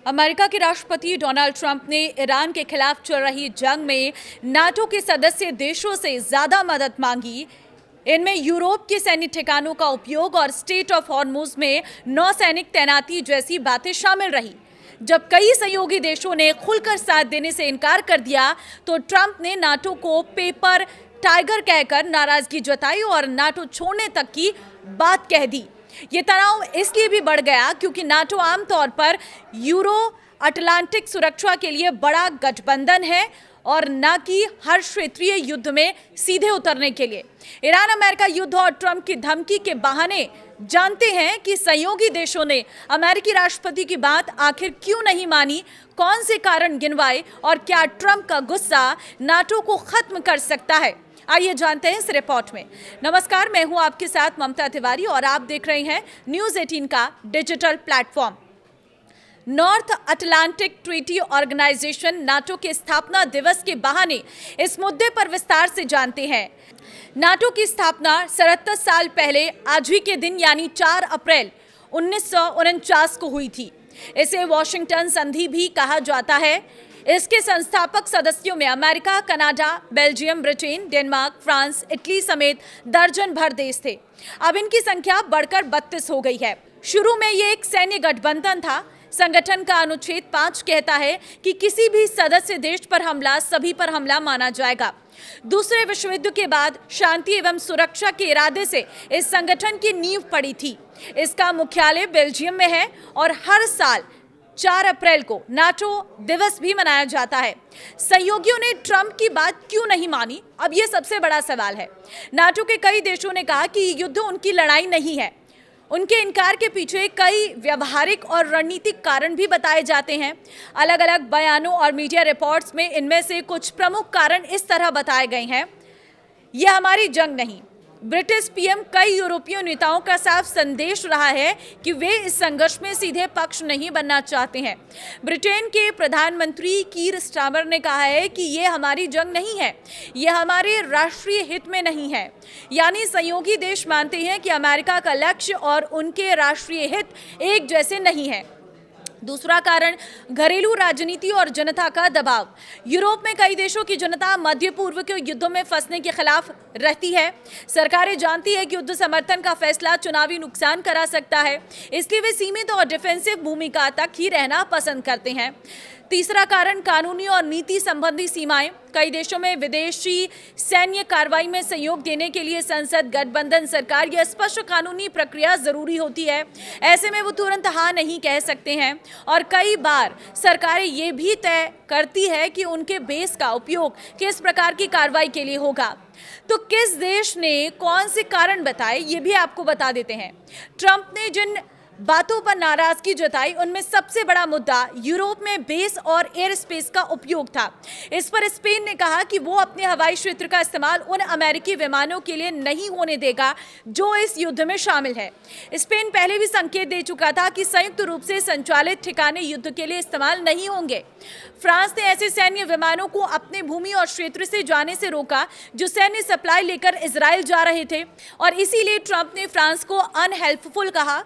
America के राष्ट्रपति Donald Trump ने ईरान के खिलाफ चल रही जंग में नाटो के सदस्य देशों से ज्यादा मदद मांगी। इनमें यूरोप के सैन्य ठिकानों का उपयोग और स्टेट ऑफ हॉर्मुज में नौसैनिक तैनाती जैसी बातें शामिल रही। जब कई सहयोगी देशों ने खुलकर साथ देने से इनकार कर दिया तो ट्रंप ने नाटो को पेपर टाइगर कहकर नाराजगी जताई और नाटो छोड़ने तक की बात कह दी। ये तनाव इसलिए भी बढ़ गया क्योंकि नाटो आमतौर पर यूरो अटलांटिक सुरक्षा के लिए बड़ा गठबंधन है और न कि हर क्षेत्रीय युद्ध में सीधे उतरने के लिए। ईरान अमेरिका युद्ध और ट्रंप की धमकी के बहाने जानते हैं कि सहयोगी देशों ने अमेरिकी राष्ट्रपति की बात आखिर क्यों नहीं मानी, कौन से कारण गिनवाए और क्या ट्रंप का गुस्सा नाटो को खत्म कर सकता है। आइए जानते हैं इस रिपोर्ट में। नमस्कार, मैं हूं आपके साथ ममता तिवारी और आप देख रहे हैं न्यूज़ 18 का digital platform. North Atlantic Treaty Organization NATO के स्थापना दिवस के बहाने इस मुद्दे पर विस्तार से जानते हैं। नाटो की स्थापना 77 साल पहले आज ही के दिन यानी 4 अप्रैल 1949 को हुई थी। इसे वॉशिंगटन संधि भी कहा जाता है। इसके संस्थापक सदस्यों में America, Canada, Belgium, Britain, Denmark, France, Italy समेत दर्जन भर देश थे। अब इनकी संख्या बढ़कर 32 हो गई है। शुरू में ये एक सैन्य गठबंधन था। संगठन का अनुच्छेद 5 कहता है कि किसी भी सदस्य देश पर हमला सभी पर हमला माना जाएगा। दूसरे विश्व युद्ध के बाद शांति एवं सुरक्षा के इरादे से इस संगठन की नींव पड़ी थी। इसका मुख्यालय बेल्जियम में है और हर साल 4 अप्रैल को नाटो दिवस भी मनाया जाता है। सहयोगियों ने ट्रंप की बात क्यों नहीं मानी, अब यह सबसे बड़ा सवाल है। नाटो के कई देशों ने कहा कि युद्ध उनकी लड़ाई नहीं है। उनके इनकार के पीछे कई व्यवहारिक और रणनीतिक कारण भी बताए जाते हैं। अलग अलग बयानों और मीडिया रिपोर्ट्स में इनमें से कुछ प्रमुख कारण इस तरह बताए गए हैं। यह हमारी जंग नहीं। ब्रिटिश पीएम कई यूरोपीय नेताओं का साफ संदेश रहा है कि वे इस संघर्ष में सीधे पक्ष नहीं बनना चाहते हैं। ब्रिटेन के प्रधानमंत्री कीर स्टारमर ने कहा है कि ये हमारी जंग नहीं है, यह हमारे राष्ट्रीय हित में नहीं है। यानी सहयोगी देश मानते हैं कि अमेरिका का लक्ष्य और उनके राष्ट्रीय हित एक जैसे नहीं है। दूसरा कारण घरेलू राजनीति और जनता का दबाव। यूरोप में कई देशों की जनता मध्य पूर्व के युद्धों में फंसने के खिलाफ रहती है। सरकारें जानती है कि युद्ध समर्थन का फैसला चुनावी नुकसान करा सकता है, इसलिए वे सीमित और डिफेंसिव भूमिका तक ही रहना पसंद करते हैं। तीसरा कारण कानूनी और नीति संबंधी सीमाएं। कई देशों में विदेशी सैन्य कार्रवाई में सहयोग देने के लिए संसद, गठबंधन सरकार या स्पष्ट कानूनी प्रक्रिया जरूरी होती है। ऐसे में वो तुरंत हाँ नहीं कह सकते हैं और कई बार सरकारें ये भी तय करती है कि उनके बेस का उपयोग किस प्रकार की कार्रवाई के लिए होगा। तो किस देश ने कौन से कारण बताए ये भी आपको बता देते हैं। ट्रंप ने जिन बातों पर नाराजगी जताई उनमें सबसे बड़ा मुद्दा यूरोप में बेस और एयर स्पेस का उपयोग था। इस पर स्पेन ने कहा कि वो अपने हवाई क्षेत्र का इस्तेमाल उन अमेरिकी विमानों के लिए नहीं होने देगा जो इस युद्ध में शामिल है। स्पेन पहले भी संकेत दे चुका था कि संयुक्त रूप से संचालित ठिकाने युद्ध के लिए इस्तेमाल नहीं होंगे। फ्रांस ने ऐसे सैन्य विमानों को अपने भूमि और क्षेत्र से जाने से रोका जो सैन्य सप्लाई लेकर इजराइल जा रहे थे और इसीलिए ट्रंप ने फ्रांस को अनहेल्पफुल कहा।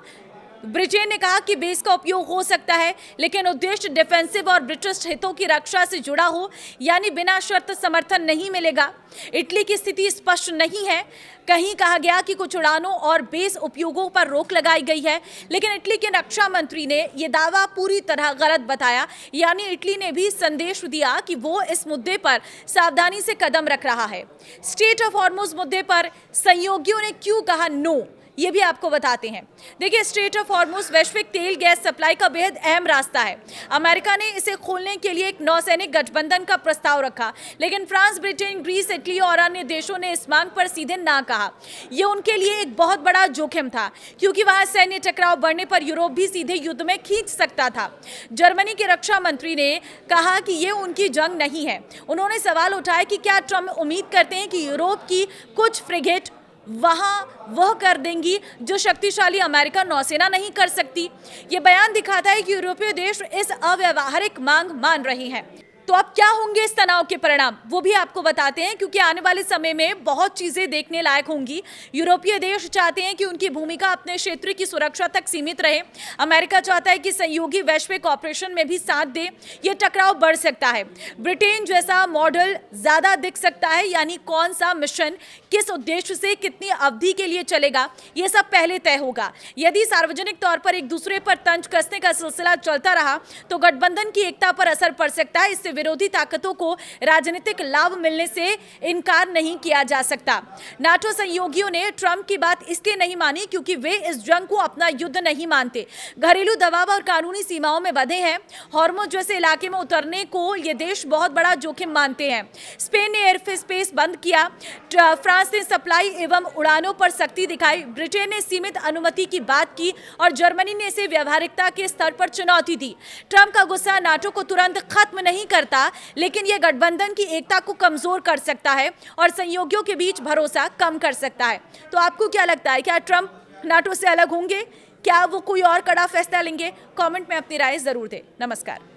ब्रिटेन ने कहा कि बेस का उपयोग हो सकता है लेकिन उद्देश्य डिफेंसिव और ब्रिटिश हितों की रक्षा से जुड़ा हो, यानी बिना शर्त समर्थन नहीं मिलेगा। इटली की स्थिति स्पष्ट नहीं है। कहीं कहा गया कि कुछ उड़ानों और बेस उपयोगों पर रोक लगाई गई है, लेकिन इटली के रक्षा मंत्री ने यह दावा पूरी तरह गलत बताया। यानी इटली ने भी संदेश दिया कि वो इस मुद्दे पर सावधानी से कदम रख रहा है। स्टेट ऑफ हॉर्मुज मुद्दे पर सहयोगियों ने क्यों कहा नो, ये भी आपको बताते हैं। देखिए, स्ट्रेट ऑफ हॉर्मुज वैश्विक तेल गैस सप्लाई का बेहद अहम रास्ता है। अमेरिका ने इसे खोलने के लिए एक नौसैनिक गठबंधन का प्रस्ताव रखा, लेकिन फ्रांस, ब्रिटेन, ग्रीस, इटली और अन्य देशों ने इस मांग पर सीधे ना कहा। यह उनके लिए एक बहुत बड़ा जोखिम था क्योंकि वहां सैन्य टकराव बढ़ने पर यूरोप भी सीधे युद्ध में खींच सकता था। जर्मनी के रक्षा मंत्री ने कहा कि ये उनकी जंग नहीं है। उन्होंने सवाल उठाया कि क्या ट्रंप उम्मीद करते हैं कि यूरोप की कुछ फ्रिगेट वहां वह कर देंगी जो शक्तिशाली अमेरिका नौसेना नहीं कर सकती। ये बयान दिखाता है कि यूरोपीय देश इस अव्यावहारिक मांग मान रहे हैं। तो अब क्या होंगे इस तनाव के परिणाम, वो भी आपको बताते हैं, क्योंकि आने वाले समय में बहुत चीजें देखने लायक होंगी। यूरोपीय देश चाहते हैं कि उनकी भूमिका अपने क्षेत्र की सुरक्षा तक सीमित रहे। अमेरिका चाहता है कि सहयोगी वैश्विक ऑपरेशन में भी साथ दे। ये टकराव बढ़ सकता है। ब्रिटेन जैसा मॉडल ज्यादा दिख सकता है, यानी कौन सा मिशन किस उद्देश्य से कितनी अवधि के लिए चलेगा, ये सब पहले तय होगा। यदि सार्वजनिक तौर पर एक दूसरे पर तंज कसने का सिलसिला चलता रहा तो गठबंधन की एकता पर असर पड़ सकता है। इससे विरोधी ताकतों को राजनीतिक लाभ मिलने से इनकार नहीं किया जा सकता। नाटो सहयोगियों ने ट्रंप की बात इसलिए नहीं मानी क्योंकि वे इस जंग को अपना युद्ध नहीं मानते। घरेलू दबाव और कानूनी सीमाओं में बंधे हैं। हॉर्मुज जैसे इलाके में उतरने को ये देश बहुत बड़ा जोखिम मानते हैं। स्पेन ने एयर स्पेस बंद किया। फ्रांस ने सप्लाई एवं उड़ानों पर सख्ती दिखाई। ब्रिटेन ने सीमित अनुमति की बात की और जर्मनी ने इसे व्यावहारिकता के स्तर पर चुनौती दी। ट्रंप का गुस्सा नाटो को तुरंत खत्म नहीं करता, लेकिन यह गठबंधन की एकता को कमजोर कर सकता है और सहयोगियों के बीच भरोसा कम कर सकता है। तो आपको क्या लगता है, क्या ट्रंप नाटो से अलग होंगे? क्या वो कोई और कड़ा फैसला लेंगे? कमेंट में अपनी राय जरूर दें। नमस्कार।